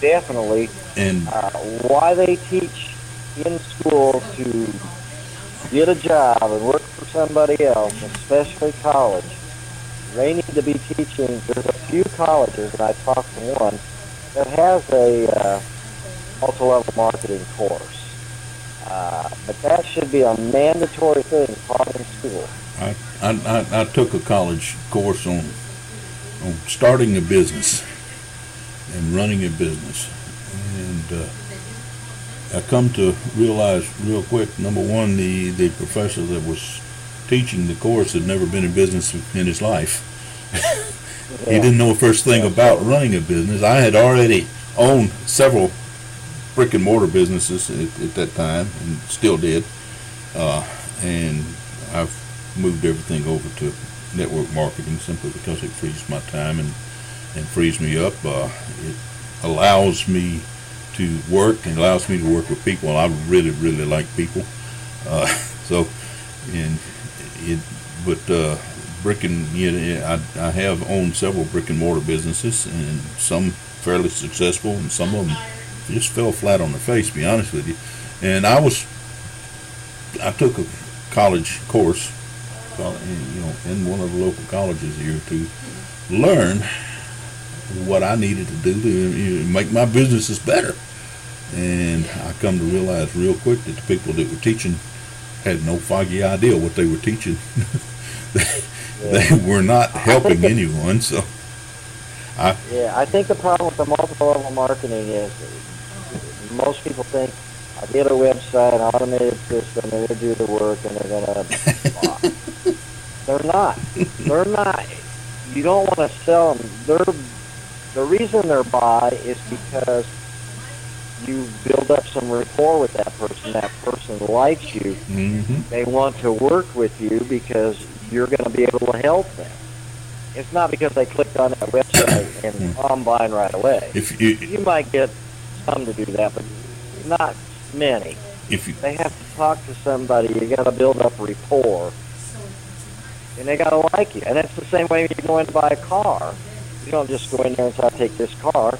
Speaker 4: definitely.
Speaker 2: And
Speaker 4: why they teach in school to get a job and work for somebody else, especially college, they need to be teaching. There's a few colleges, and I talked to one, that has a multi-level marketing course. But that should be a mandatory thing taught in school.
Speaker 2: I took a college course on starting a business and running a business, and I come to realize real quick, number one, the professor that was teaching the course had never been in business in his life. He didn't know the first thing about running a business. I had already owned several brick and mortar businesses at that time, and still did, and I've moved everything over to network marketing simply because it frees my time and frees me up. It allows me to work and allows me to work with people. I really like people. Brick and I have owned several brick and mortar businesses, and some fairly successful, and some of them just fell flat on their face, to be honest with you. And I took a college course, in one of the local colleges here to learn what I needed to do to make my businesses better. And I come to realize real quick that the people that were teaching had no foggy idea what they were teaching. They were not helping anyone. So, I
Speaker 4: think the problem with the multiple-level marketing is most people think, I'll get a website, an automated system, they're going to do the work, and they're going to... They're not. They're not. You don't want to sell them. The reason they're buy is because you build up some rapport with that person. That person likes you.
Speaker 2: Mm-hmm.
Speaker 4: They want to work with you because you're going to be able to help them. It's not because they clicked on that website and I'm buying right away. You might get some to do that, but not many. They have to talk to somebody. You got to build up rapport, and they got to like you. And that's the same way when you go in to buy a car. You don't just go in there and say, I'll take this car.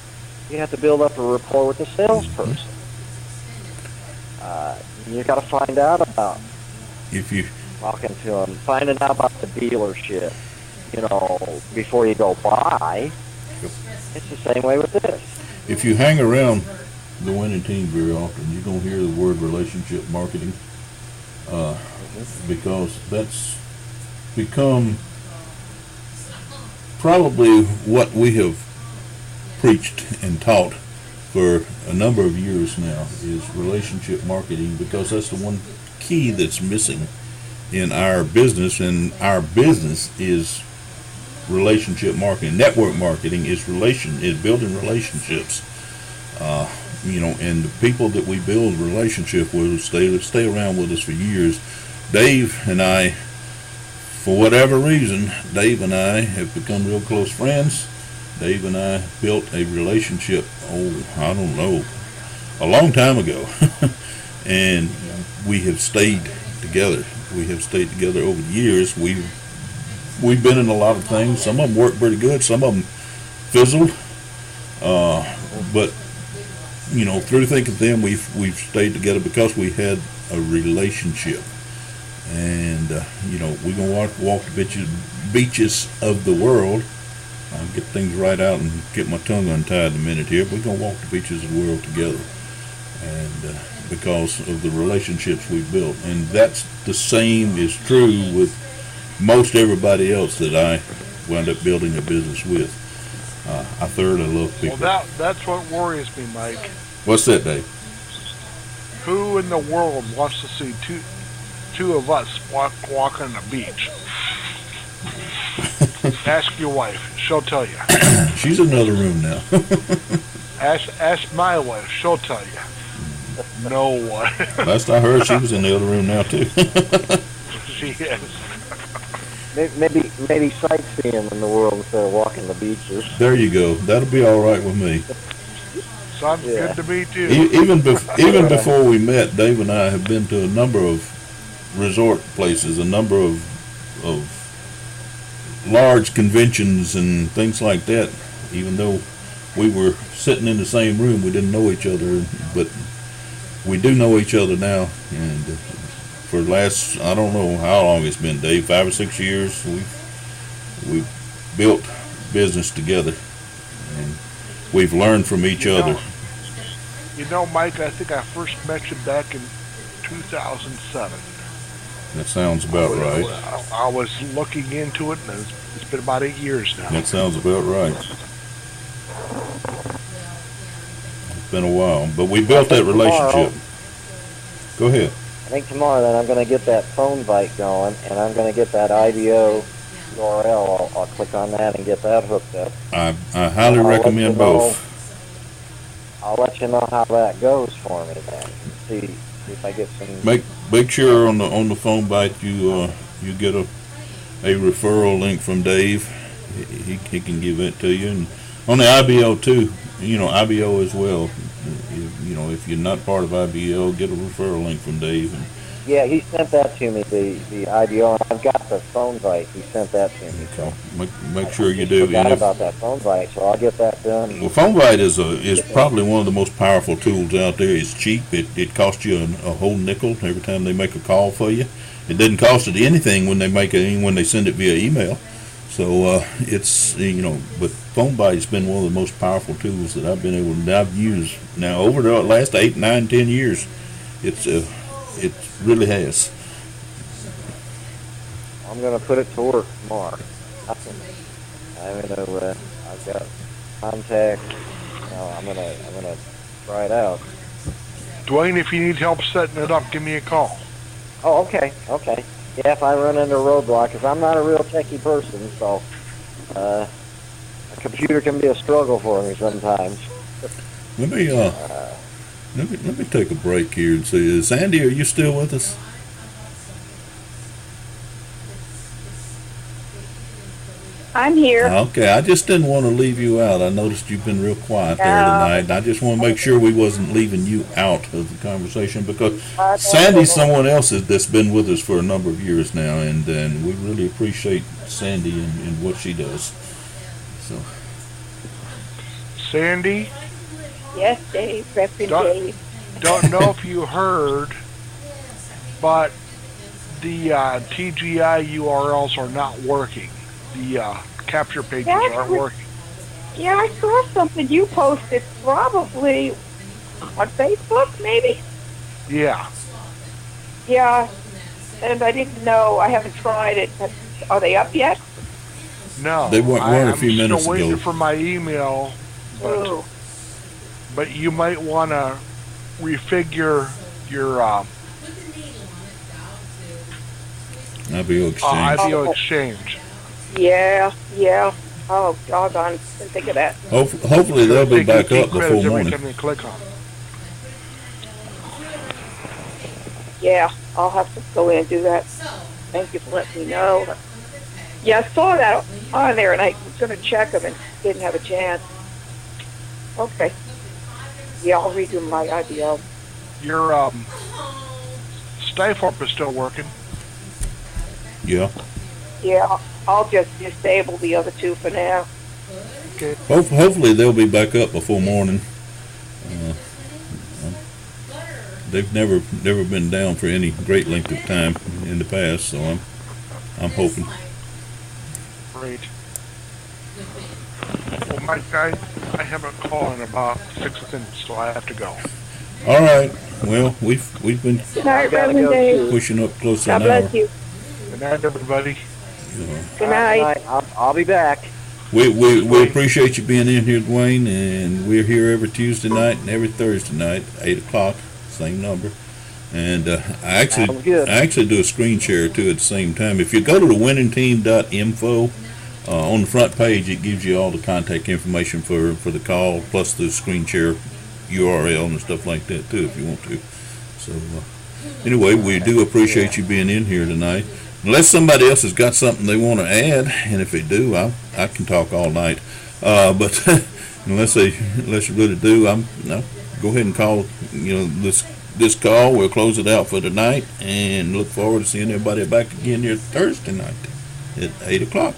Speaker 4: You have to build up a rapport with the salesperson. You got to find out about talking to them, finding out about the dealership, before you go buy. It's the same way with this.
Speaker 2: If you hang around the winning team very often, you're going to hear the word relationship marketing, because that's become probably what we have preached and taught for a number of years now, is relationship marketing, because that's the one key that's missing in our business, and our business is relationship marketing. Network marketing is building relationships, and the people that we build relationship with stay around with us for years. Dave and I, for whatever reason, Dave and I have become real close friends. Dave and I built a relationship, I don't know, a long time ago. And we have stayed together. We have stayed together over the years. We've been in a lot of things. Some of them worked pretty good. Some of them fizzled. But, through thick and thin, we've stayed together because we had a relationship. And, we're going to walk the beaches of the world. I'll get things right out and get my tongue untied in a minute here. We're going to walk the beaches of the world together. And because of the relationships we've built. And that's the same is true with most everybody else that I wound up building a business with. I thoroughly love people.
Speaker 1: Well, that's what worries me, Mike.
Speaker 2: What's that, Dave?
Speaker 1: Who in the world wants to see two of us walk on the beach? Ask your wife; she'll tell you.
Speaker 2: She's in another room now.
Speaker 1: Ask my wife; she'll tell you. No one.
Speaker 2: Last I heard, she was in the other room now too.
Speaker 1: She is.
Speaker 4: Maybe sightseeing in the world instead of walking the beaches.
Speaker 2: There you go. That'll be all right with me.
Speaker 1: Sounds good to me too.
Speaker 2: Even before we met, Dave and I have been to a number of resort places, a number of large conventions and things like that. Even though we were sitting in the same room, we didn't know each other, but we do know each other now, and for the last, I don't know how long it's been, Dave, 5 or 6 years. We've built business together, and we've learned from each other.
Speaker 1: You know, Mike, I think I first met you back in 2007.
Speaker 2: That sounds about right.
Speaker 1: I was looking into it, and it's been about 8 years now.
Speaker 2: That sounds about right. It's been a while, but we built that relationship. Go ahead.
Speaker 4: I think tomorrow then I'm going to get that phone bite going, and I'm going to get that IBO URL. I'll click on that and get that hooked up.
Speaker 2: I highly recommend both.
Speaker 4: I'll let you know how that goes for me then. See if I get some.
Speaker 2: Make sure on the phone bite you get a referral link from Dave. He can give it to you, and on the IBO too. IBO as well. If you're not part of IBO, get a referral link from Dave.
Speaker 4: Yeah, he sent that to me, the IBO, and I've got the phone bite. He sent that to me.
Speaker 2: So make sure you do.
Speaker 4: I forgot about that phone bite, so I'll get that done.
Speaker 2: Well, phone bite is probably one of the most powerful tools out there. It's cheap. It costs you a whole nickel every time they make a call for you. It doesn't cost it anything when they send it via email. So but phone bite's been one of the most powerful tools that I've used now over the last 8, 9, 10 years. It really has.
Speaker 4: I'm going to put it to work tomorrow. I've got contacts. I'm gonna try it out.
Speaker 1: Dwayne, if you need help setting it up, give me a call.
Speaker 4: Oh, okay. Yeah, if I run into a roadblock, because I'm not a real techie person, so a computer can be a struggle for me sometimes.
Speaker 2: Let me take a break here and see. Sandy, are you still with us?
Speaker 5: I'm here.
Speaker 2: Okay, I just didn't want to leave you out. I noticed you've been real quiet there tonight, and I just want to make sure we wasn't leaving you out of the conversation, because Sandy's someone else that's been with us for a number of years now, and we really appreciate Sandy and what she does. So,
Speaker 1: Sandy?
Speaker 5: Yes, Dave. Reverend Dave.
Speaker 1: Don't know if you heard, but the TGI URLs are not working. The capture pages aren't working.
Speaker 5: Yeah, I saw something you posted, probably on Facebook, maybe?
Speaker 1: Yeah.
Speaker 5: Yeah, and I didn't know. I haven't tried it. Are they up yet?
Speaker 2: No. They weren't a few minutes ago.
Speaker 1: I'm still waiting for my email, but you might want to refigure your
Speaker 2: IBO exchange.
Speaker 1: IBO exchange.
Speaker 5: Yeah. Oh, doggone. Didn't think of that.
Speaker 2: Hopefully they'll be back up before morning.
Speaker 1: Every time you click on.
Speaker 5: Yeah, I'll have to go in and do that. Thank you for letting me know. Yeah, I saw that on there, and I was going to check them and didn't have a chance. Okay. Yeah, I'll redo my IBO.
Speaker 1: Your Stiforp is still working.
Speaker 2: Yeah.
Speaker 5: Yeah, I'll just disable the other two for now.
Speaker 1: Okay.
Speaker 2: Hopefully they'll be back up before morning. They've never been down for any great length of time in the past, so I'm hoping.
Speaker 1: Great. Well, Mike, I have a call in about 6 minutes, so I have to go.
Speaker 2: All right. Well, we've been
Speaker 5: Good night, Reverend Dave.
Speaker 2: pushing up close to
Speaker 5: God
Speaker 2: an hour.
Speaker 5: bless you.
Speaker 1: Good night, everybody.
Speaker 5: Good night.
Speaker 4: I'll be back.
Speaker 2: We appreciate you being in here, Dwayne, and we're here every Tuesday night and every Thursday night, 8 o'clock, same number. And I actually do a screen share too at the same time. If you go to the winningteam.info, on the front page it gives you all the contact information for the call, plus the screen share URL and stuff like that too, if you want to. So anyway, we do appreciate you being in here tonight. Unless somebody else has got something they want to add, and if they do, I can talk all night. But unless you really do, I'll go ahead and call. This call. We'll close it out for tonight, and look forward to seeing everybody back again here Thursday night at 8 o'clock.